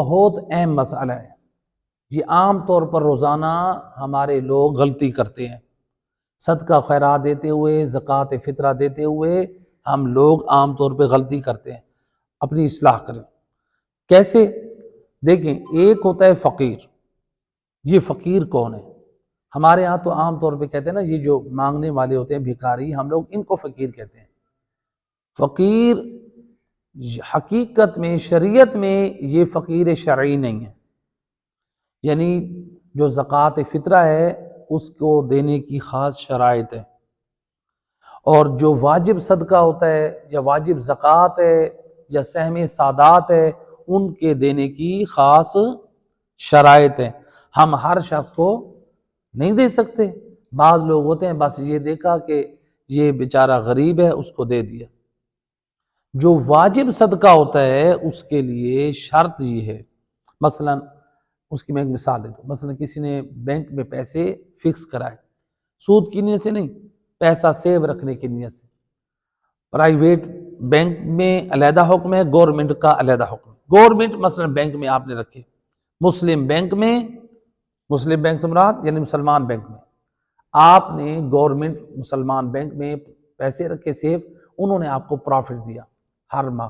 بہت اہم مسئلہ ہے۔ یہ عام طور پر روزانہ ہمارے لوگ غلطی کرتے ہیں۔ صدقہ خیرات دیتے ہوئے، زکوٰۃ فطرہ دیتے ہوئے ہم لوگ عام طور پہ غلطی کرتے ہیں۔ اپنی اصلاح کریں۔ کیسے؟ دیکھیں، ایک ہوتا ہے فقیر۔ یہ فقیر کون ہے؟ ہمارے ہاں تو عام طور پہ کہتے ہیں نا، یہ جو مانگنے والے ہوتے ہیں بھکاری، ہم لوگ ان کو فقیر کہتے ہیں۔ فقیر حقیقت میں شریعت میں یہ فقیر شرعی نہیں ہے، یعنی جو زکوٰۃ فطرہ ہے اس کو دینے کی خاص شرائط ہے، اور جو واجب صدقہ ہوتا ہے یا واجب زکوٰۃ ہے یا سہم سادات ہے ان کے دینے کی خاص شرائط ہے۔ ہم ہر شخص کو نہیں دے سکتے۔ بعض لوگ ہوتے ہیں بس یہ دیکھا کہ یہ بیچارہ غریب ہے اس کو دے دیا۔ جو واجب صدقہ ہوتا ہے اس کے لیے شرط یہ ہے، مثلا اس کی میں ایک مثال دیتا ہوں۔ مثلا کسی نے بینک میں پیسے فکس کرائے، سود کی نیت سے نہیں، پیسہ سیو رکھنے کی نیت سے۔ پرائیویٹ بینک میں علیحدہ حکم ہے، گورنمنٹ کا علیحدہ حکم ہے۔ گورنمنٹ مثلا بینک میں آپ نے رکھے، مسلم بینک میں، مسلم بینک سے مراد یعنی مسلمان بینک میں آپ نے گورنمنٹ مسلمان بینک میں پیسے رکھے سیو، انہوں نے آپ کو پروفٹ دیا ہر ماہ۔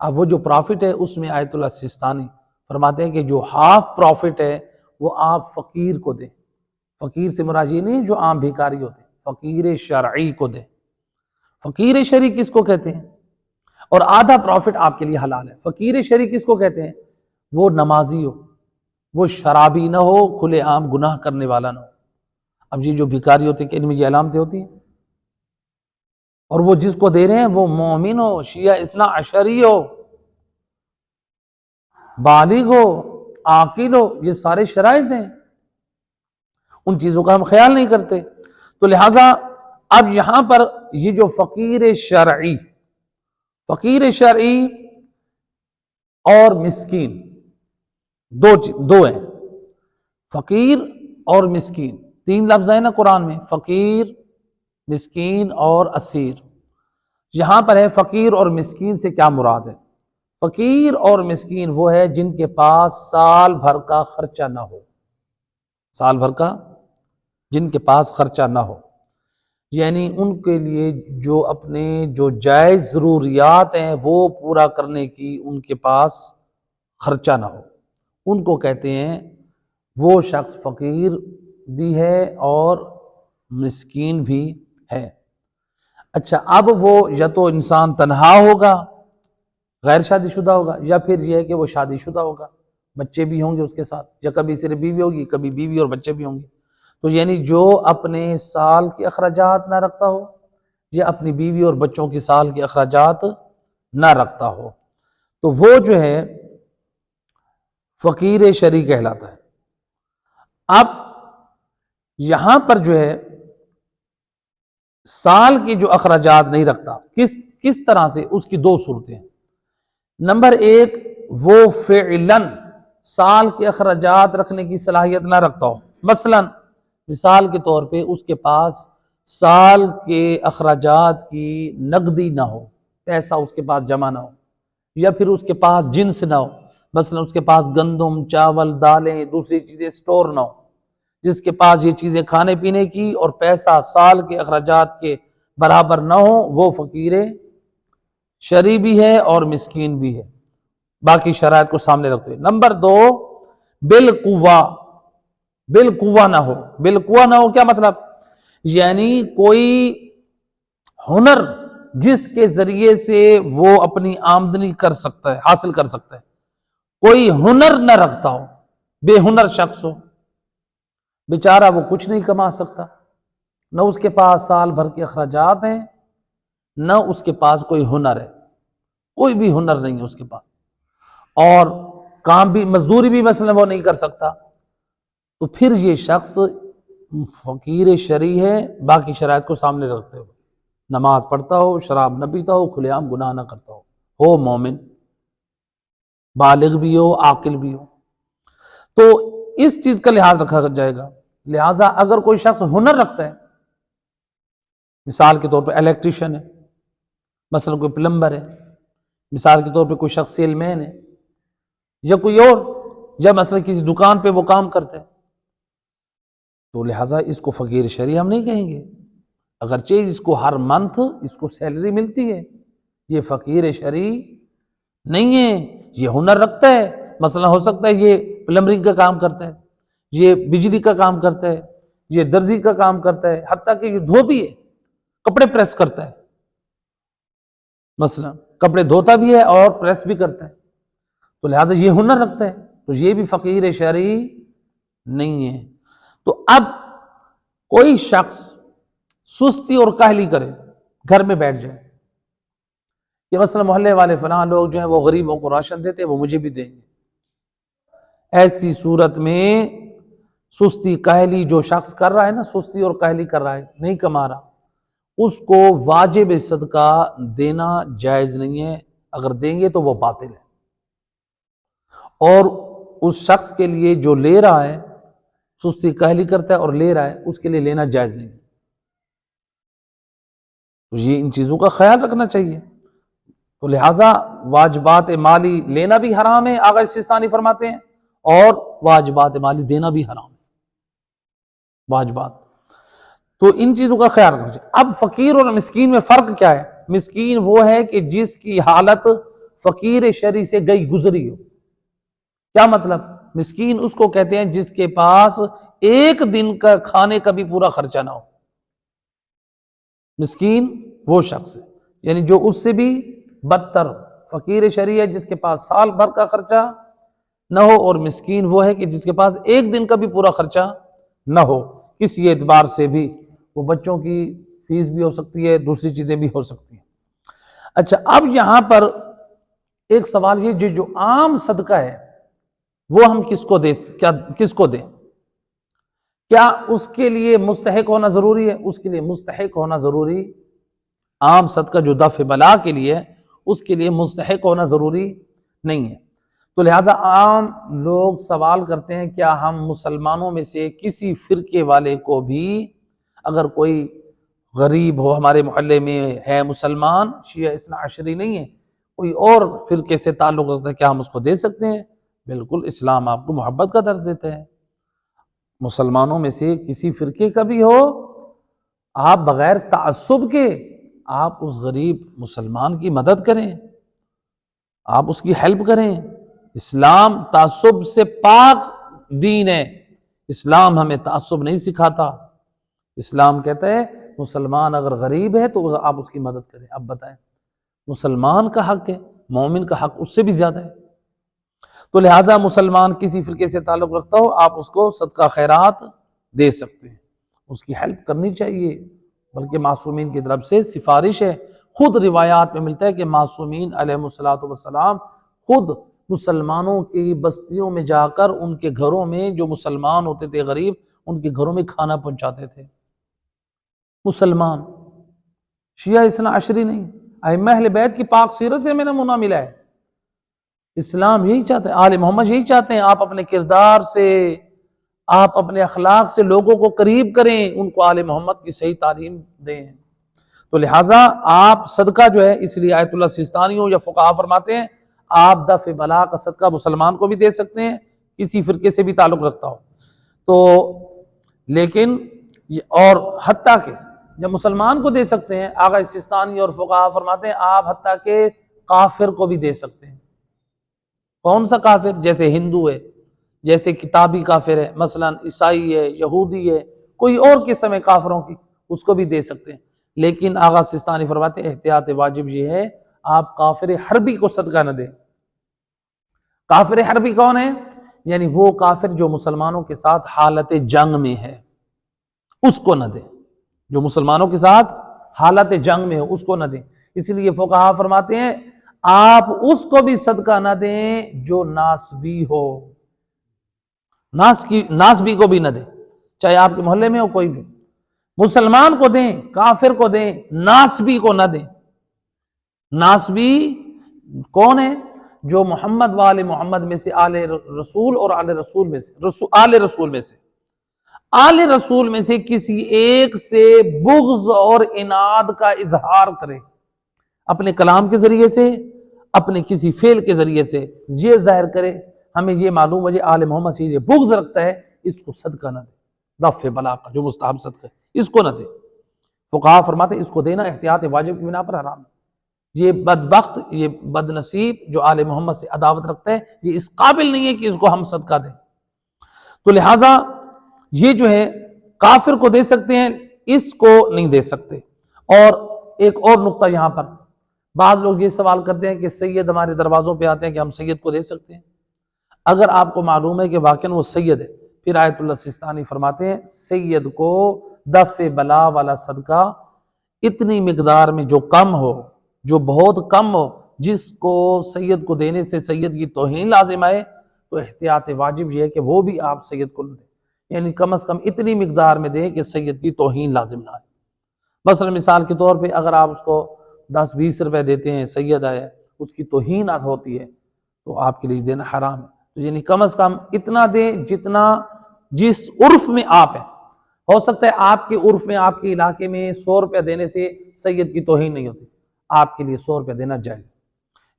اب وہ جو پروفٹ ہے اس میں آیت اللہ سستانی فرماتے ہیں کہ جو ہاف پروفٹ ہے وہ آپ فقیر کو دیں۔ فقیر سے مراد یہ نہیں جو عام بھیکاری ہوتے ہیں، فقیر شرعی کو دیں۔ فقیر شرعی کس کو کہتے ہیں؟ اور آدھا پروفٹ آپ کے لیے حلال ہے۔ فقیر شرعی کس کو کہتے ہیں؟ وہ نمازی ہو، وہ شرابی نہ ہو، کھلے عام گناہ کرنے والا نہ ہو۔ اب یہ جو بھیکاری ہوتے ہیں کہ ان میں یہ علامتیں ہوتی ہیں، اور وہ جس کو دے رہے ہیں وہ مومن ہو، شیعہ اثنا عشری ہو، بالغ ہو، عاقل ہو، یہ سارے شرائط ہیں۔ ان چیزوں کا ہم خیال نہیں کرتے، تو لہٰذا اب یہاں پر یہ جو فقیر شرعی اور مسکین دو ہیں۔ فقیر اور مسکین تین لفظ ہیں نا قرآن میں، فقیر، مسکین اور اسیر۔ یہاں پر ہے فقیر اور مسکین سے کیا مراد ہے؟ فقیر اور مسکین وہ ہے جن کے پاس سال بھر کا خرچہ نہ ہو، سال بھر کا جن کے پاس خرچہ نہ ہو، یعنی ان کے لیے جو اپنے جو جائز ضروریات ہیں وہ پورا کرنے کی ان کے پاس خرچہ نہ ہو، ان کو کہتے ہیں، وہ شخص فقیر بھی ہے اور مسکین بھی ہے۔ اچھا، اب وہ یا تو انسان تنہا ہوگا، غیر شادی شدہ ہوگا، یا پھر یہ ہے کہ وہ شادی شدہ ہوگا، بچے بھی ہوں گے اس کے ساتھ، یا کبھی صرف بیوی ہوگی، کبھی بیوی اور بچے بھی ہوں گے۔ تو یعنی جو اپنے سال کے اخراجات نہ رکھتا ہو، یا اپنی بیوی اور بچوں کی سال کے اخراجات نہ رکھتا ہو، تو وہ جو ہے فقیر شرعی کہلاتا ہے۔ اب یہاں پر جو ہے سال کے جو اخراجات نہیں رکھتا، کس طرح سے؟ اس کی دو صورتیں۔ نمبر ایک، وہ فعلاً سال کے اخراجات رکھنے کی صلاحیت نہ رکھتا ہو، مثلا مثال کے طور پہ اس کے پاس سال کے اخراجات کی نقدی نہ ہو، پیسہ اس کے پاس جمع نہ ہو، یا پھر اس کے پاس جنس نہ ہو، مثلا اس کے پاس گندم، چاول، دالیں، دوسری چیزیں سٹور نہ ہو، جس کے پاس یہ چیزیں کھانے پینے کی اور پیسہ سال کے اخراجات کے برابر نہ ہو، وہ فقیر شرعی بھی ہے اور مسکین بھی ہے، باقی شرائط کو سامنے رکھتے ہوئے۔ نمبر دو، بالقوہ نہ ہو۔ بالقوہ نہ ہو کیا مطلب؟ یعنی کوئی ہنر جس کے ذریعے سے وہ اپنی آمدنی کر سکتا ہے، حاصل کر سکتا ہے، کوئی ہنر نہ رکھتا ہو، بے ہنر شخص ہو، بیچارہ وہ کچھ نہیں کما سکتا، نہ اس کے پاس سال بھر کے اخراجات ہیں، نہ اس کے پاس کوئی ہنر ہے، کوئی بھی ہنر نہیں ہے اس کے پاس، اور کام بھی، مزدوری بھی مثلا وہ نہیں کر سکتا، تو پھر یہ شخص فقیر شرعی ہے، باقی شرائط کو سامنے رکھتے ہوئے نماز پڑھتا ہو، شراب نہ پیتا ہو، کھلے عام گناہ نہ کرتا ہو مومن، بالغ بھی ہو، عاقل بھی ہو، تو اس چیز کا لحاظ رکھا جائے گا۔ لہٰذا اگر کوئی شخص ہنر رکھتا ہے، مثال کے طور پہ الیکٹریشین ہے، مثلا کوئی پلمبر ہے، مثال کے طور پہ کوئی شخص سیل مین ہے، یا کوئی اور، یا مثلا کسی دکان پہ وہ کام کرتا ہے، تو لہٰذا اس کو فقیر شرعی ہم نہیں کہیں گے، اگرچہ اس کو ہر منتھ اس کو سیلری ملتی ہے، یہ فقیر شرعی نہیں ہے، یہ ہنر رکھتا ہے، مثلا ہو سکتا ہے یہ پلمبرنگ کا کام کرتا ہے، یہ بجلی کا کام کرتا ہے، یہ درزی کا کام کرتا ہے، حتیٰ کہ یہ دھوبی ہے، کپڑے پریس کرتا ہے، مثلا کپڑے دھوتا بھی ہے اور پریس بھی کرتا ہے، تو لہٰذا یہ ہنر رکھتا ہے، تو یہ بھی فقیر شرعی نہیں ہے۔ تو اب کوئی شخص سستی اور کاہلی کرے، گھر میں بیٹھ جائے کہ مثلا محلے والے فلاں لوگ جو ہیں وہ غریبوں کو راشن دیتے ہیں، وہ مجھے بھی دیں گے، ایسی صورت میں سستی کاہلی جو شخص کر رہا ہے نا، سستی اور کاہلی کر رہا ہے، نہیں کما رہا، اس کو واجب صدقہ دینا جائز نہیں ہے، اگر دیں گے تو وہ باطل ہے، اور اس شخص کے لیے جو لے رہا ہے، سستی کاہلی کرتا ہے اور لے رہا ہے، اس کے لیے لینا جائز نہیں ہے۔ تو یہ ان چیزوں کا خیال رکھنا چاہیے، تو لہٰذا واجبات مالی لینا بھی حرام ہے، آقا سستانی فرماتے ہیں، اور واجبات مالی دینا بھی حرام ہے، واجبات، تو ان چیزوں کا خیال رکھنا چاہیے۔ اب فقیر اور مسکین میں فرق کیا ہے؟ مسکین وہ ہے کہ جس کی حالت فقیر شرعی سے گئی گزری ہو۔ کیا مطلب؟ مسکین اس کو کہتے ہیں جس کے پاس ایک دن کا کھانے کا بھی پورا خرچہ نہ ہو، مسکین وہ شخص ہے، یعنی جو اس سے بھی بدتر فقیر شرعی ہے، جس کے پاس سال بھر کا خرچہ نہ ہو، اور مسکین وہ ہے کہ جس کے پاس ایک دن کا بھی پورا خرچہ نہ ہو، کسی اعتبار سے بھی، وہ بچوں کی فیس بھی ہو سکتی ہے، دوسری چیزیں بھی ہو سکتی ہیں۔ اچھا، اب یہاں پر ایک سوال یہ، جو عام صدقہ ہے وہ ہم کس کو دیں؟ کیا اس کے لیے مستحق ہونا ضروری ہے؟ اس کے لیے مستحق ہونا ضروری، عام صدقہ جو دفع بلا کے لیے، اس کے لیے مستحق ہونا ضروری نہیں ہے۔ تو لہٰذا عام لوگ سوال کرتے ہیں کیا ہم مسلمانوں میں سے کسی فرقے والے کو بھی، اگر کوئی غریب ہو ہمارے محلے میں ہے، مسلمان شیعہ اثنا عشری نہیں ہے، کوئی اور فرقے سے تعلق رکھتا ہے، کیا ہم اس کو دے سکتے ہیں؟ بالکل، اسلام آپ کو محبت کا درس دیتا ہے، مسلمانوں میں سے کسی فرقے کا بھی ہو، آپ بغیر تعصب کے آپ اس غریب مسلمان کی مدد کریں، آپ اس کی ہیلپ کریں۔ اسلام تعصب سے پاک دین ہے، اسلام ہمیں تعصب نہیں سکھاتا، اسلام کہتا ہے مسلمان اگر غریب ہے تو آپ اس کی مدد کریں۔ اب بتائیں، مسلمان کا حق ہے، مومن کا حق اس سے بھی زیادہ ہے، تو لہٰذا مسلمان کسی فرقے سے تعلق رکھتا ہو، آپ اس کو صدقہ خیرات دے سکتے ہیں، اس کی ہیلپ کرنی چاہیے، بلکہ معصومین کی طرف سے سفارش ہے، خود روایات میں ملتا ہے کہ معصومین علیہ الصلوۃ والسلام خود مسلمانوں کی بستیوں میں جا کر ان کے گھروں میں، جو مسلمان ہوتے تھے غریب، ان کے گھروں میں کھانا پہنچاتے تھے، مسلمان، شیعہ اثنا عشری نہیں۔ ائمہ اہل بیت کی پاک سیرت سے ہمیں نمونہ ملا ہے، اسلام یہی چاہتا ہے، آل محمد یہی چاہتے ہیں، آپ اپنے کردار سے، آپ اپنے اخلاق سے لوگوں کو قریب کریں، ان کو آل محمد کی صحیح تعلیم دیں۔ تو لہٰذا آپ صدقہ جو ہے، اس لیے آیت اللہ سیستانیوں یا فقہا فرماتے ہیں آپ دفع بلا کا صدقہ مسلمان کو بھی دے سکتے ہیں، کسی فرقے سے بھی تعلق رکھتا ہو تو، لیکن اور حتیٰ کہ جب مسلمان کو دے سکتے ہیں، آقا سیستانی اور فقہا فرماتے ہیں آپ حتیٰ کہ کافر کو بھی دے سکتے ہیں۔ کون سا کافر؟ جیسے ہندو ہے، جیسے کتابی کافر ہے، مثلا عیسائی ہے، یہودی ہے، کوئی اور قسم ہے کافروں کی، اس کو بھی دے سکتے ہیں، لیکن آغا سستانی فرماتے ہیں احتیاط واجب یہ ہے آپ کافر حربی کو صدقہ نہ دیں۔ کافر حربی کون ہے؟ یعنی وہ کافر جو مسلمانوں کے ساتھ حالت جنگ میں ہے، اس کو نہ دیں، جو مسلمانوں کے ساتھ حالت جنگ میں ہو اس کو نہ دیں۔ اس لیے فقہا فرماتے ہیں آپ اس کو بھی صدقہ نہ دیں جو ناسبی ہو، ناسبی کو بھی نہ دیں، چاہے آپ کے محلے میں ہو کوئی بھی، مسلمان کو دیں، کافر کو دیں، ناسبی کو نہ دیں۔ ناسبی کون ہے؟ جو محمد وآل محمد میں سے، آل رسول اور آل رسول میں سے، آل رسول میں سے کسی ایک سے بغض اور عناد کا اظہار کرے، اپنے کلام کے ذریعے سے، اپنے کسی فعل کے ذریعے سے یہ ظاہر کرے ہمیں یہ معلوم ہے آل محمد سے یہ بغض رکھتا ہے، اس کو صدقہ نہ دے، دفع بلا کا جو مستحب صدقہ ہے اس کو نہ دے۔ فقہا فرماتے ہیں اس کو دینا احتیاط واجب کی بنا پر حرام ہے۔ یہ بدبخت، یہ بد نصیب جو آل محمد سے عداوت رکھتا ہے، یہ اس قابل نہیں ہے کہ اس کو ہم صدقہ دیں۔ تو لہٰذا یہ جو ہے کافر کو دے سکتے ہیں، اس کو نہیں دے سکتے۔ اور ایک اور نقطہ یہاں پر، بعض لوگ یہ سوال کرتے ہیں کہ سید ہمارے دروازوں پہ آتے ہیں کہ ہم سید کو دے سکتے ہیں؟ اگر آپ کو معلوم ہے کہ واقعاً وہ سید ہے، پھر آیت اللہ سستانی فرماتے ہیں سید کو دفع بلا والا صدقہ اتنی مقدار میں جو کم ہو، جو بہت کم ہو، جس کو سید کو دینے سے سید کی توہین لازم آئے، تو احتیاط واجب یہ ہے کہ وہ بھی آپ سید کو نہ دیں، یعنی کم از کم اتنی مقدار میں دیں کہ سید کی توہین لازم نہ آئے۔ مثلا مثال کے طور پہ اگر آپ اس کو 10-20 روپے دیتے ہیں، سید آیا، اس کی توہین ہوتی ہے تو آپ کے لیے دینا حرام ہے۔ تو یعنی کم از کم اتنا دیں جتنا جس عرف میں آپ ہیں۔ ہو سکتا ہے آپ کے عرف میں، آپ کے علاقے میں 100 روپے دینے سے سید کی توہین نہیں ہوتی، آپ کے لیے 100 روپے دینا جائز ہے،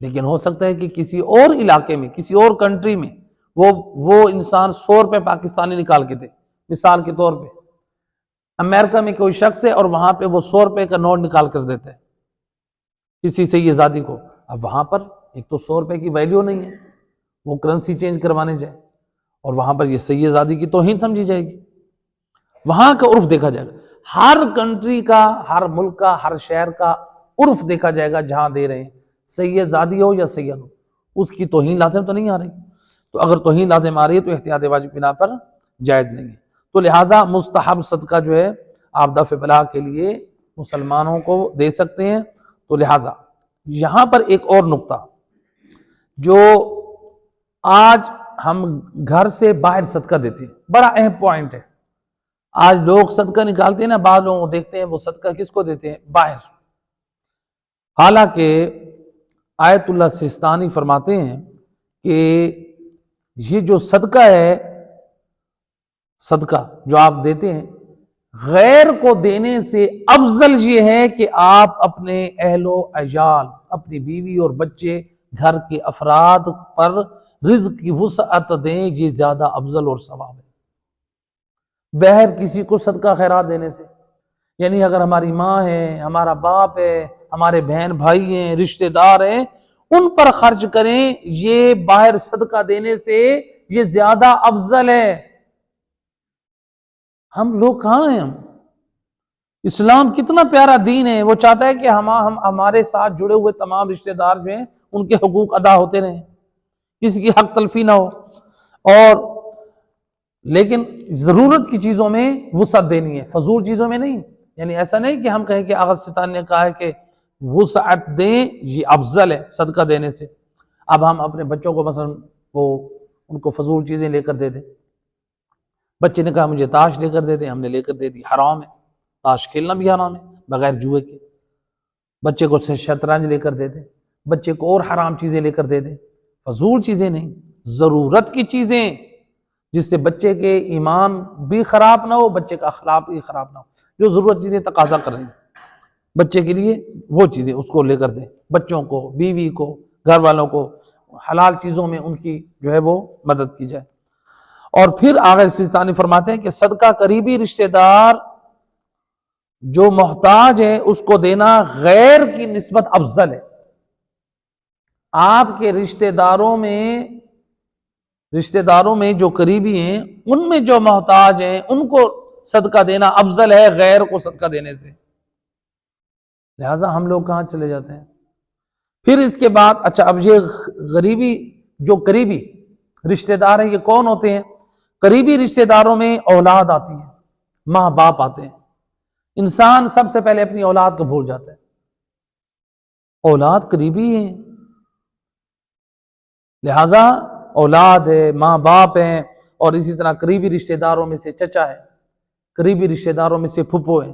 لیکن ہو سکتا ہے کہ کسی اور علاقے میں، کسی اور کنٹری میں وہ انسان 100 روپے پاکستانی نکال کے دے۔ مثال کے طور پہ امریکہ میں کوئی شخص ہے اور وہاں پہ وہ 100 روپے کا نوٹ نکال کر دیتا ہے کسی سید زادی کو، اب وہاں پر ایک تو 100 روپے کی ویلیو نہیں ہے، وہ کرنسی چینج کروانے جائے، اور وہاں پر یہ سید زادی کی توہین سمجھی جائے گی۔ وہاں کا عرف دیکھا جائے گا، ہر کنٹری کا، ہر ملک کا، ہر شہر کا عرف دیکھا جائے گا، جہاں دے رہے ہیں سید زادی ہو یا سید ہو، اس کی توہین لازم تو نہیں آ رہی۔ تو اگر توہین لازم آ رہی ہے تو احتیاط واجب بنا پر جائز نہیں ہے۔ تو لہٰذا مستحب صدقہ جو ہے آپ دفع بلا کے لیے مسلمانوں کو دے سکتے ہیں۔ تو لہٰذا یہاں پر ایک اور نقطہ جو آج ہم گھر سے باہر صدقہ دیتے ہیں، بڑا اہم پوائنٹ ہے۔ آج لوگ صدقہ نکالتے ہیں نا، بعض لوگوں کو دیکھتے ہیں وہ صدقہ کس کو دیتے ہیں؟ باہر۔ حالانکہ آیت اللہ سستانی فرماتے ہیں کہ یہ جو صدقہ ہے، صدقہ جو آپ دیتے ہیں، غیر کو دینے سے افضل یہ ہے کہ آپ اپنے اہل و عیال، اپنی بیوی اور بچے، گھر کے افراد پر رزق کی وسعت دیں، یہ زیادہ افضل اور ثواب ہے بہر کسی کو صدقہ خیرات دینے سے۔ یعنی اگر ہماری ماں ہے، ہمارا باپ ہے، ہمارے بہن بھائی ہیں، رشتہ دار ہیں، ان پر خرچ کریں، یہ باہر صدقہ دینے سے یہ زیادہ افضل ہے۔ ہم لوگ کہاں ہیں؟ ہم اسلام کتنا پیارا دین ہے، وہ چاہتا ہے کہ ہم ہمارے ساتھ جڑے ہوئے تمام رشتہ دار جو ہیں ان کے حقوق ادا ہوتے رہیں، کسی کی حق تلفی نہ ہو۔ اور لیکن ضرورت کی چیزوں میں وسعت دینی ہے، فضول چیزوں میں نہیں۔ یعنی ایسا نہیں کہ ہم کہیں کہ آغا سستانی نے کہا ہے کہ وسعت دیں، یہ افضل ہے صدقہ دینے سے۔ اب ہم اپنے بچوں کو مثلا ان کو فضول چیزیں لے کر دے دیں، بچے نے کہا مجھے تاش لے کر دے دیں، ہم نے لے کر دے دی، حرام ہے، تاش کھیلنا بھی حرام ہے بغیر جوئے کے۔ بچے کو شطرنج لے کر دے دیں، بچے کو اور حرام چیزیں لے کر دے دیں، فضول چیزیں نہیں، ضرورت کی چیزیں، جس سے بچے کے ایمان بھی خراب نہ ہو، بچے کا اخلاق بھی خراب نہ ہو، جو ضرورت چیزیں تقاضا کر رہی ہیں بچے کے لیے، وہ چیزیں اس کو لے کر دیں۔ بچوں کو، بیوی کو، گھر والوں کو حلال چیزوں میں ان کی جو ہے وہ مدد کی جائے۔ اور پھر آغا سستانی فرماتے ہیں کہ صدقہ قریبی رشتہ دار جو محتاج ہے اس کو دینا غیر کی نسبت افضل ہے۔ آپ کے رشتہ داروں میں جو قریبی ہیں، ان میں جو محتاج ہیں ان کو صدقہ دینا افضل ہے غیر کو صدقہ دینے سے۔ لہٰذا ہم لوگ کہاں چلے جاتے ہیں؟ پھر اس کے بعد اچھا، اب یہ جو قریبی رشتہ دار ہیں یہ کون ہوتے ہیں؟ قریبی رشتہ داروں میں اولاد آتی ہے، ماں باپ آتے ہیں۔ انسان سب سے پہلے اپنی اولاد کو بھول جاتا ہے، اولاد قریبی ہیں، لہذا اولاد ہے، ماں باپ ہیں، اور اسی طرح قریبی رشتہ داروں میں سے چچا ہے، قریبی رشتہ داروں میں سے پھپھو ہیں،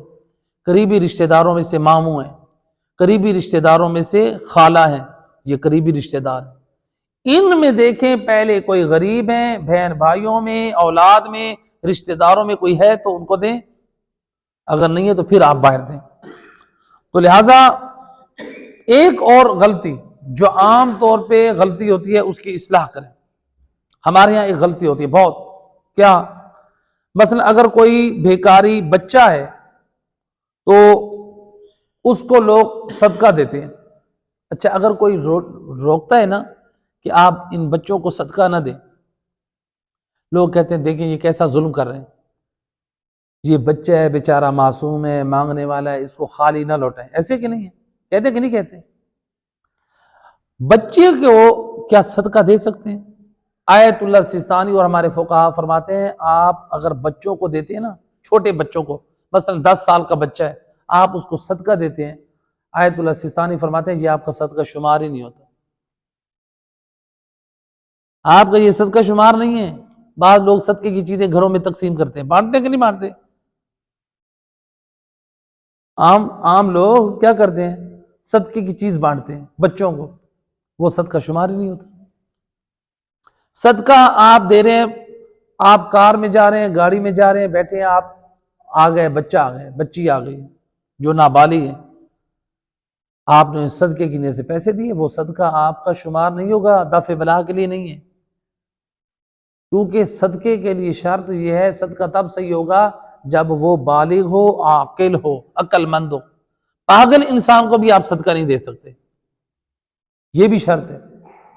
قریبی رشتہ داروں میں سے ماموں ہیں، قریبی رشتہ داروں میں سے خالہ ہیں، یہ قریبی رشتہ دار ہیں۔ ان میں دیکھیں پہلے کوئی غریب ہیں، بہن بھائیوں میں، اولاد میں، رشتہ داروں میں کوئی ہے تو ان کو دیں، اگر نہیں ہے تو پھر آپ باہر دیں۔ تو لہٰذا ایک اور غلطی جو عام طور پہ غلطی ہوتی ہے اس کی اصلاح کریں۔ ہمارے یہاں ایک غلطی ہوتی ہے بہت. کیا؟ مثلا اگر کوئی بھیکاری بچہ ہے تو اس کو لوگ صدقہ دیتے ہیں. اچھا اگر کوئی روکتا ہے نا کہ آپ ان بچوں کو صدقہ نہ دیں، لوگ کہتے ہیں دیکھیں یہ کیسا ظلم کر رہے ہیں، یہ بچہ ہے بیچارہ معصوم ہے، مانگنے والا ہے، اس کو خالی نہ لوٹائیں. ایسے کہ نہیں ہے؟ کہتے کہ نہیں کہتے؟ بچے کو کیا صدقہ دے سکتے ہیں؟ آیت اللہ سیستانی اور ہمارے فقہا فرماتے ہیں آپ اگر بچوں کو دیتے ہیں نا، چھوٹے بچوں کو، مثلا 10 سال کا بچہ ہے، آپ اس کو صدقہ دیتے ہیں، آیت اللہ سیستانی فرماتے ہیں یہ آپ کا صدقہ شمار ہی نہیں ہوتا. آپ کا یہ صدقہ شمار نہیں ہے. بعض لوگ صدقے کی چیزیں گھروں میں تقسیم کرتے ہیں، بانٹتے کہ نہیں بانٹتے؟ عام لوگ کیا کرتے ہیں؟ صدقے کی چیز بانٹتے ہیں بچوں کو، وہ صدقہ شمار ہی نہیں ہوتا. صدقہ آپ دے رہے ہیں، آپ کار میں جا رہے ہیں، گاڑی میں جا رہے ہیں، بیٹھے ہیں، آپ آ گئے، بچہ آ گئے، بچی آ گئی جو نابالغ ہے، آپ نے صدقے کی نیت سے پیسے دیے، وہ صدقہ آپ کا شمار نہیں ہوگا، دفع بلا کے لیے نہیں ہے. کیونکہ صدقے کے لیے شرط یہ ہے صدقہ تب صحیح ہوگا جب وہ بالغ ہو، عاقل ہو، عقل مند ہو. پاگل انسان کو بھی آپ صدقہ نہیں دے سکتے، یہ بھی شرط ہے.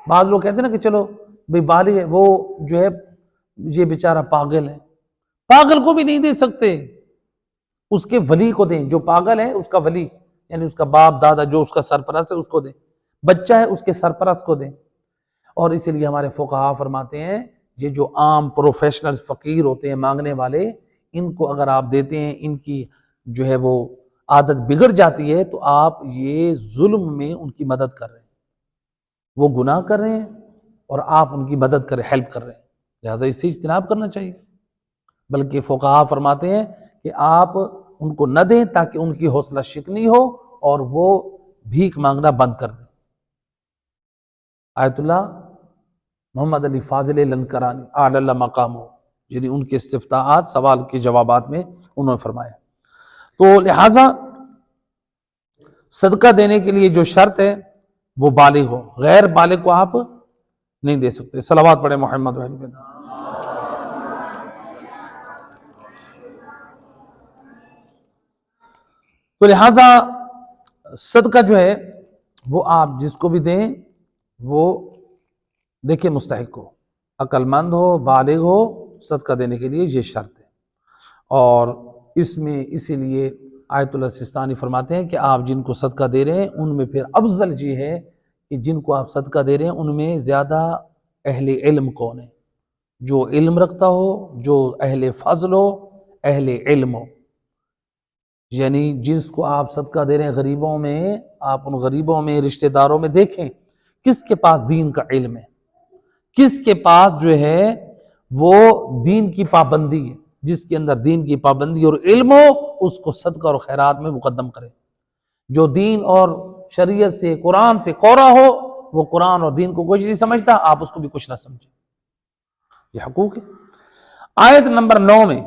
بعض لوگ کہتے ہیں نا کہ چلو بھئی بالغ ہے، وہ جو ہے یہ بیچارہ پاگل ہے، پاگل کو بھی نہیں دے سکتے، اس کے ولی کو دیں. جو پاگل ہے اس کا ولی، یعنی اس کا باپ دادا جو اس کا سرپرست ہے اس کو دیں. بچہ ہے اس کے سرپرست کو دیں. اور اسی لیے ہمارے فقہا فرماتے ہیں یہ جو عام پروفیشنل فقیر ہوتے ہیں مانگنے والے، ان کو اگر آپ دیتے ہیں، ان کی جو ہے وہ عادت بگڑ جاتی ہے تو آپ یہ ظلم میں ان کی مدد کر رہے ہیں، وہ گناہ کر رہے ہیں اور آپ ان کی مدد کر ہیلپ کر رہے ہیں. لہٰذا اس سے اجتناب کرنا چاہیے. بلکہ فقہا فرماتے ہیں کہ آپ ان کو نہ دیں تاکہ ان کی حوصلہ شکنی ہو اور وہ بھیک مانگنا بند کر دیں. آیت اللہ محمد علی فاضل لنکرانی اعلی اللہ مقام ہو، یعنی ان کے استفتاحات سوال کے جوابات میں انہوں نے فرمایا. تو لہٰذا صدقہ دینے کے لیے جو شرط ہے وہ بالغ ہو، غیر بالغ کو آپ نہیں دے سکتے. صلوات پڑھیں محمد وعلی محمد. تو لہٰذا صدقہ جو ہے وہ آپ جس کو بھی دیں وہ دیکھیں مستحق ہو، عقل مند ہو، بالغ ہو. صدقہ دینے کے لیے یہ شرط ہے. اور اس میں اسی لیے آیت اللہ سیستانی فرماتے ہیں کہ آپ جن کو صدقہ دے رہے ہیں ان میں پھر افضل یہ ہے کہ جن کو آپ صدقہ دے رہے ہیں ان میں زیادہ اہل علم کون ہے، جو علم رکھتا ہو، جو اہل فضل ہو، اہل علم ہو. یعنی جس کو آپ صدقہ دے رہے ہیں غریبوں میں، آپ ان غریبوں میں، رشتہ داروں میں دیکھیں کس کے پاس دین کا علم ہے، کس کے پاس جو ہے وہ دین کی پابندی ہے. جس کے اندر دین کی پابندی اور علم ہو اس کو صدقہ اور خیرات میں مقدم کرے. جو دین اور شریعت سے، قرآن سے کورا ہو، وہ قرآن اور دین کو کچھ نہیں سمجھتا، آپ اس کو بھی کچھ نہ سمجھیں. یہ حقوق ہے. آیت نمبر 9 میں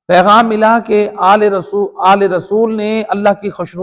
پیغام ملا کہ آل رسول نے اللہ کی خوشنودی